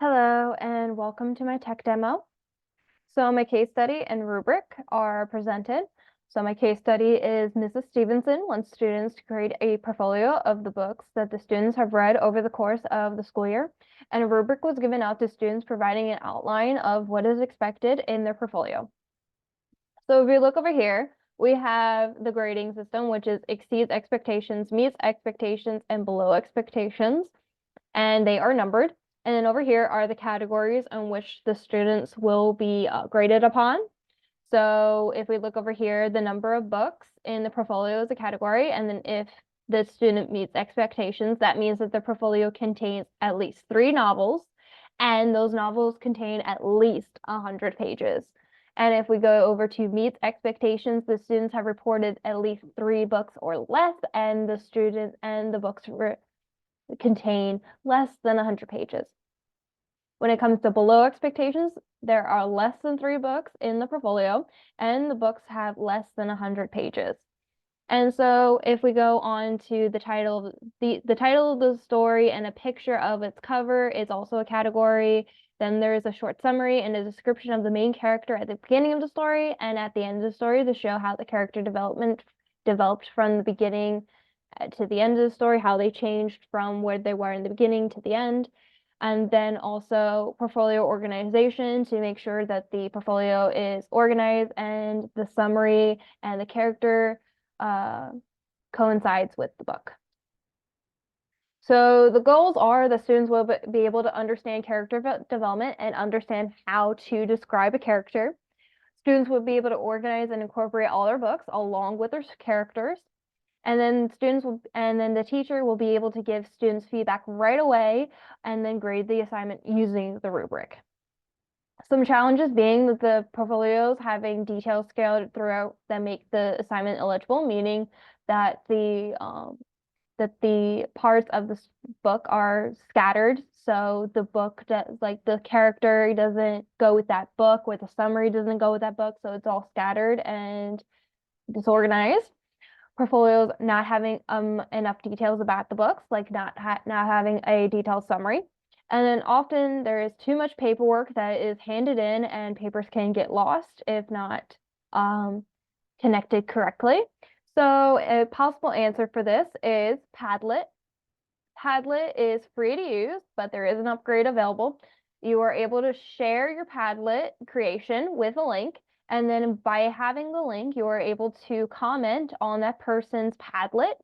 Hello and welcome to my tech demo. So my case study and rubric are presented. So my case study is Mrs. Stevenson wants students to create a portfolio of the books that the students have read over the course of the school year. And a rubric was given out to students providing an outline of what is expected in their portfolio. So if you look over here, we have the grading system, which is exceeds expectations, meets expectations, and below expectations. And they are numbered. And then over here are the categories in which the students will be graded upon. So if we look over here, the number of books in the portfolio is a category. And then if the student meets expectations, that means that the portfolio contains at least 3 novels, and those novels contain at least 100 pages. And if we go over to meets expectations, the students have reported at least 3 books or less, and the books contain less than 100 pages. When it comes to below expectations, there are less than 3 books in the portfolio, and the books have less than 100 pages. And so if we go on to the title, the title of the story and a picture of its cover is also a category. Then there's a short summary and a description of the main character at the beginning of the story and at the end of the story to show how the character developed from the beginning to the end of the story, how they changed from where they were in the beginning to the end. And then also portfolio organization to make sure that the portfolio is organized and the summary and the character coincides with the book. So the goals are the students will be able to understand character development and understand how to describe a character. Students will be able to organize and incorporate all their books along with their characters. And then the teacher will be able to give students feedback right away and then grade the assignment using the rubric. Some challenges being that the portfolios having details scaled throughout that make the assignment illegible, meaning that the parts of this book are scattered. So the book the character doesn't go with that book, with the summary doesn't go with that book, so it's all scattered and disorganized. Portfolios not having enough details about the books, like not having a detailed summary. And then often there is too much paperwork that is handed in and papers can get lost if not connected correctly. So a possible answer for this is Padlet. Padlet is free to use, but there is an upgrade available. You are able to share your Padlet creation with a link, and then by having the link, you are able to comment on that person's Padlet.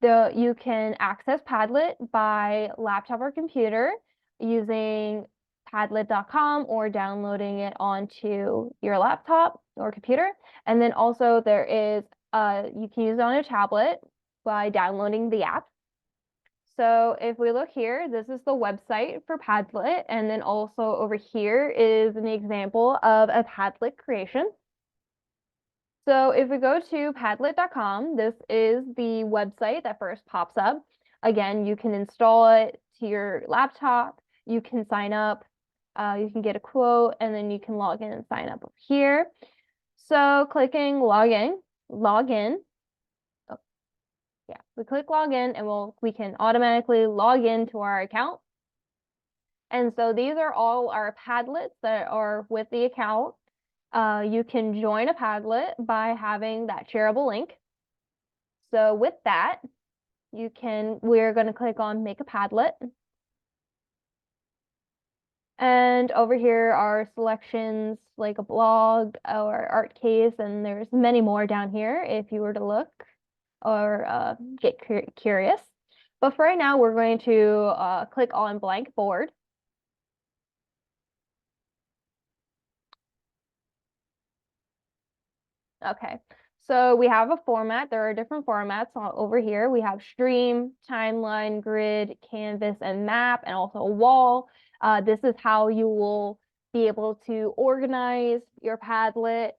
You can access Padlet by laptop or computer using padlet.com or downloading it onto your laptop or computer. And then also there is you can use it on a tablet by downloading the app. So if we look here, this is the website for Padlet, and then also over here is an example of a Padlet creation. So if we go to padlet.com, this is the website that first pops up. Again, you can install it to your laptop, you can sign up, you can get a quote, and then you can log in and sign up over here. So clicking login, we click login and we can automatically log into our account. And so these are all our Padlets that are with the account. You can join a Padlet by having that shareable link. So with that, we're going to click on Make a Padlet. And over here are selections like a blog or art case, and there's many more down here if you were to look or get curious. But for right now, we're going to click on blank board. Okay, so we have a format. There are different formats over here. We have stream, timeline, grid, canvas, and map, and also a wall. This is how you will be able to organize your Padlet,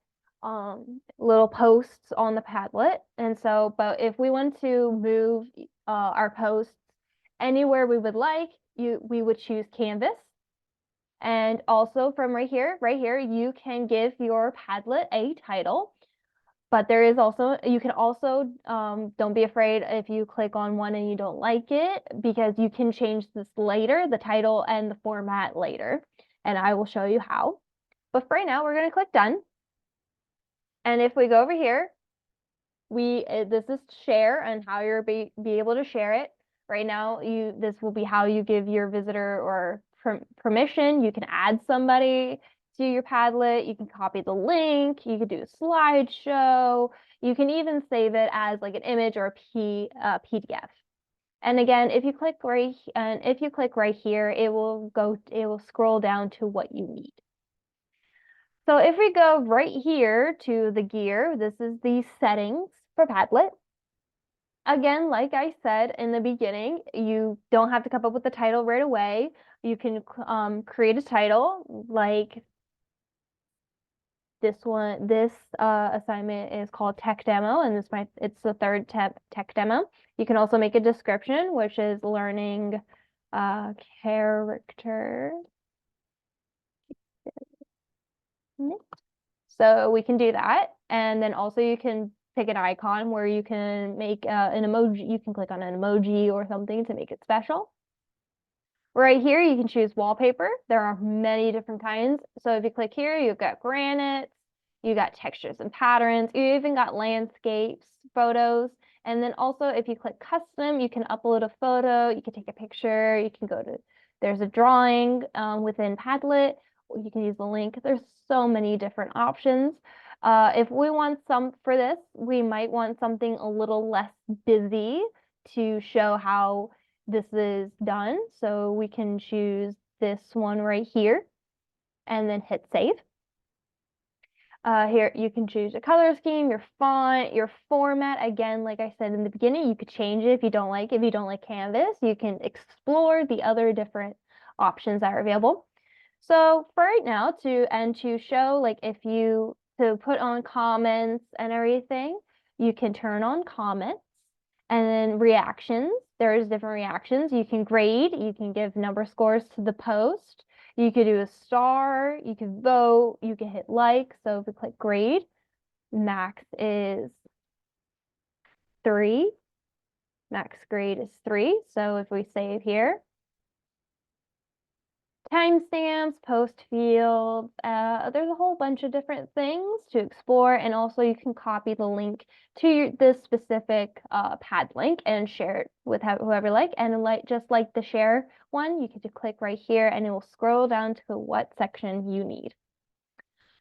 little posts on the Padlet. And so, but if we want to move our posts anywhere we would like, we would choose Canvas. And also from right here, you can give your Padlet a title. But there is also, you can also, don't be afraid if you click on one and you don't like it, because you can change this later, the title and the format later, and I will show you how. But for right now, we're going to click done. And if we go over here, this is share and how you're be able to share it. Right now, this will be how you give your visitor or permission. You can add somebody to your Padlet. You can copy the link. You can do a slideshow. You can even save it as like an image or a PDF. And again, if you click right here, it will scroll down to what you need. So if we go right here to the gear, this is the settings for Padlet. Again, like I said in the beginning, you don't have to come up with the title right away. You can create a title like this one. This assignment is called Tech Demo, and it's the third tech demo. You can also make a description, which is learning character. So we can do that. And then also you can pick an icon where you can make an emoji. You can click on an emoji or something to make it special. Right here, you can choose wallpaper. There are many different kinds. So if you click here, you've got granites, you got textures and patterns, you even got landscapes, photos. And then also if you click custom, you can upload a photo, you can take a picture, you can there's a drawing within Padlet, or you can use the link. There's so many different options. If we want for this, we might want something a little less busy to show how this is done. So we can choose this one right here and then hit save. Here you can choose your color scheme, your font, your format. Again, like I said in the beginning, you could change it if you don't like Canvas. You can explore the other different options that are available. So for right now, to show like to put on comments and everything, you can turn on comments. And then reactions, there's different reactions. You can grade, you can give number scores to the post. You could do a star, you could vote, you can hit like. So if we click grade, max is 3. Max grade is 3. So if we save here, timestamps, post fields, there's a whole bunch of different things to explore, and also you can copy the link to this specific pad link and share it with whoever you like. And just like the share one, you can just click right here and it will scroll down to what section you need.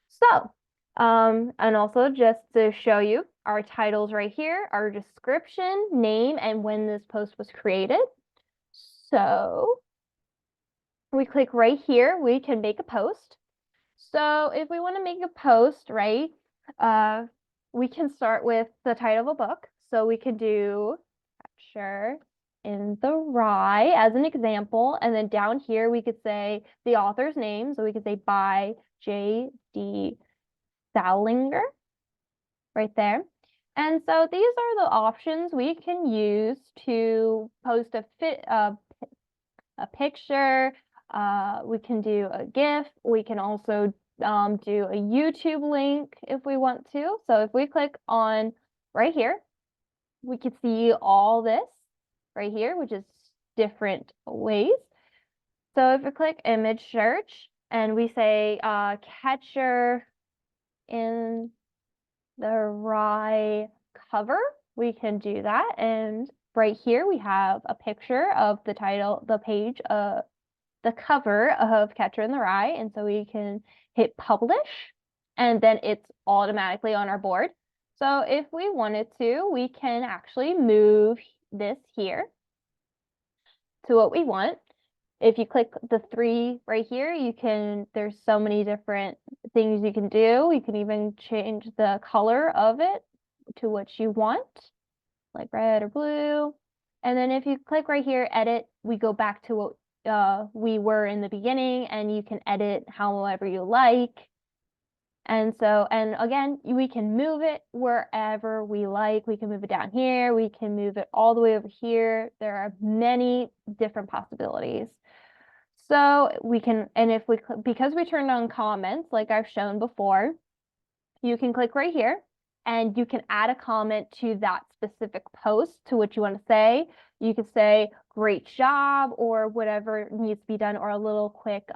So, and also just to show you our titles right here, our description, name, and when this post was created. So we click right here, we can make a post. So if we want to make a post, right, we can start with the title of a book. So we could do Catcher in the Rye as an example. And then down here, we could say the author's name. So we could say by J.D. Salinger right there. And so these are the options we can use to post a picture. We can do a GIF. We can also do a YouTube link if we want to. So if we click on right here, we can see all this right here, which is different ways. So if we click image search and we say Catcher in the Rye cover, we can do that. And right here we have a picture of the title, the page of the cover of Catcher in the Rye. And so we can hit publish and then it's automatically on our board. So if we wanted to, we can actually move this here to what we want. If you click the 3 right here, there's so many different things you can do. You can even change the color of it to what you want, like red or blue. And then if you click right here, edit, we go back to what we were in the beginning, and you can edit however you like. And again, we can move it wherever we like. We can move it down here. We can move it all the way over here. There are many different possibilities. So we can, and because we turned on comments, like I've shown before, you can click right here and you can add a comment to that specific post to what you want to say. You could say, great job, or whatever needs to be done, or a little quick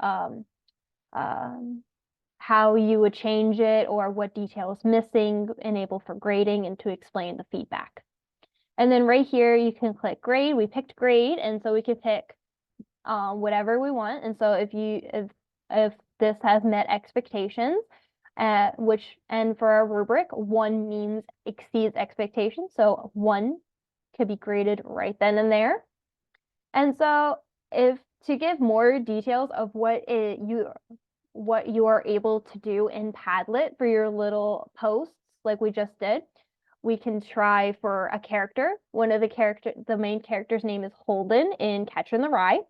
how you would change it, or what detail is missing, enable for grading, and to explain the feedback. And then right here, you can click grade. We picked grade, and so we could pick whatever we want. And so if this has met expectations, and for our rubric, 1 means exceeds expectations. So 1 could be graded right then and there. And so to give more details of what you are able to do in Padlet for your little posts, like we just did, we can try for a character. The main character's name is Holden in Catcher in the Rye.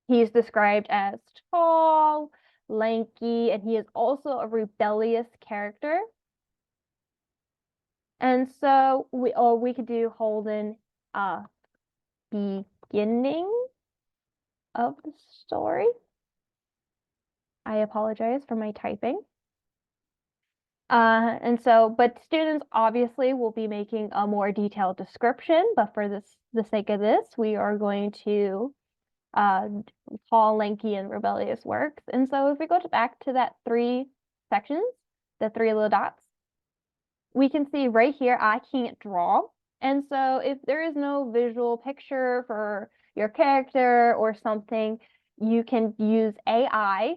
He's described as tall, lanky, and he is also a rebellious character. And so we could do Holden beginning of the story. I apologize for my typing. But students obviously will be making a more detailed description, but for the sake of this, we are going to tall, lanky, and rebellious works. And so if we go back to that 3 sections, the 3 little dots, we can see right here, I can't draw. And so if there is no visual picture for your character or something, you can use AI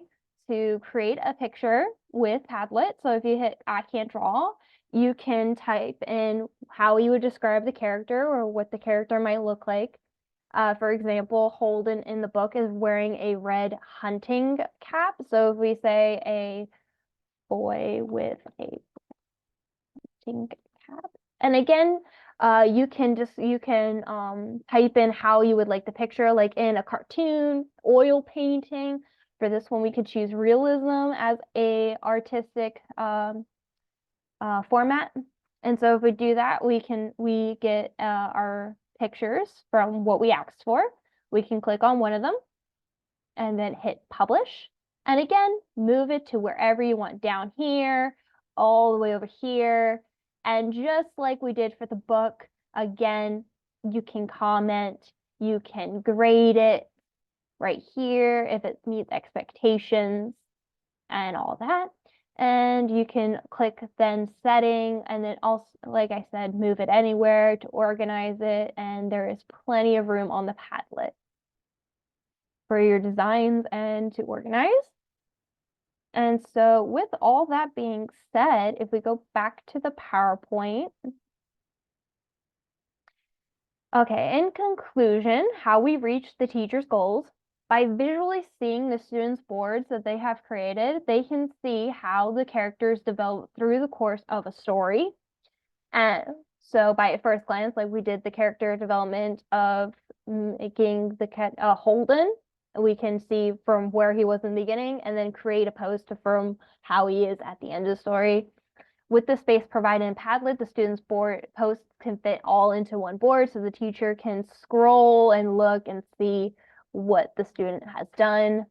to create a picture with Padlet. So if you hit I can't draw, you can type in how you would describe the character or what the character might look like. For example, Holden in the book is wearing a red hunting cap. So if we say a boy with a hunting cap, and again, you can type in how you would like the picture, like in a cartoon, oil painting. For this one, we could choose realism as a artistic format. And so if we do that, we get our pictures from what we asked for. We can click on one of them and then hit publish. And again, move it to wherever you want, down here, all the way over here. And just like we did for the book, again, you can comment, you can grade it right here if it meets expectations and all that. And you can click then setting, and then also, like I said, move it anywhere to organize it. And there is plenty of room on the Padlet for your designs and to organize. And so with all that being said, if we go back to the PowerPoint, okay, in conclusion, how we reach the teacher's goals. By visually seeing the students' boards that they have created, they can see how the characters develop through the course of a story. And so by first glance, like we did the character development of making the Holden, we can see from where he was in the beginning and then create a post from how he is at the end of the story. With the space provided in Padlet, the students' board posts can fit all into one board, so the teacher can scroll and look and see what the student has done.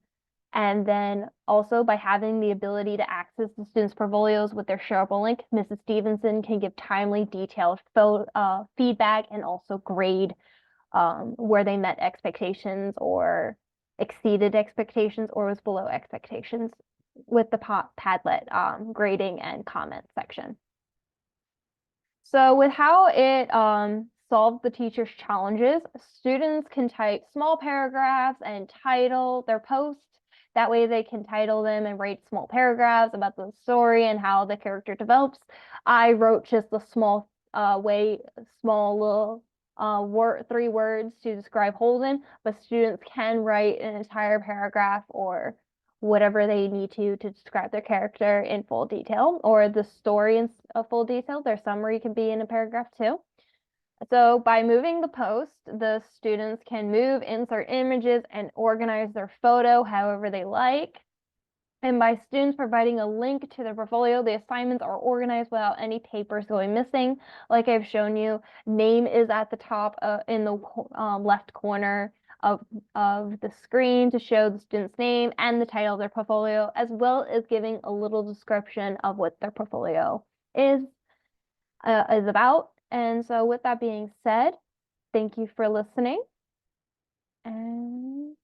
And then also by having the ability to access the students' portfolios with their shareable link, Mrs. Stevenson can give timely, detailed feedback and also grade where they met expectations or exceeded expectations or was below expectations with the Padlet grading and comment section. So with how it solved the teacher's challenges, students can type small paragraphs and title their posts. That way they can title them and write small paragraphs about the story and how the character develops. I wrote just a small little 3 words to describe Holden, but students can write an entire paragraph or whatever they need to describe their character in full detail, or the story in full detail. Their summary can be in a paragraph too. So by moving the post, the students can move, insert images, and organize their photo however they like. And by students providing a link to their portfolio, the assignments are organized without any papers going missing. Like I've shown you, name is at the top in the left corner of the screen to show the student's name and the title of their portfolio, as well as giving a little description of what their portfolio is. is about. And so with that being said, thank you for listening. And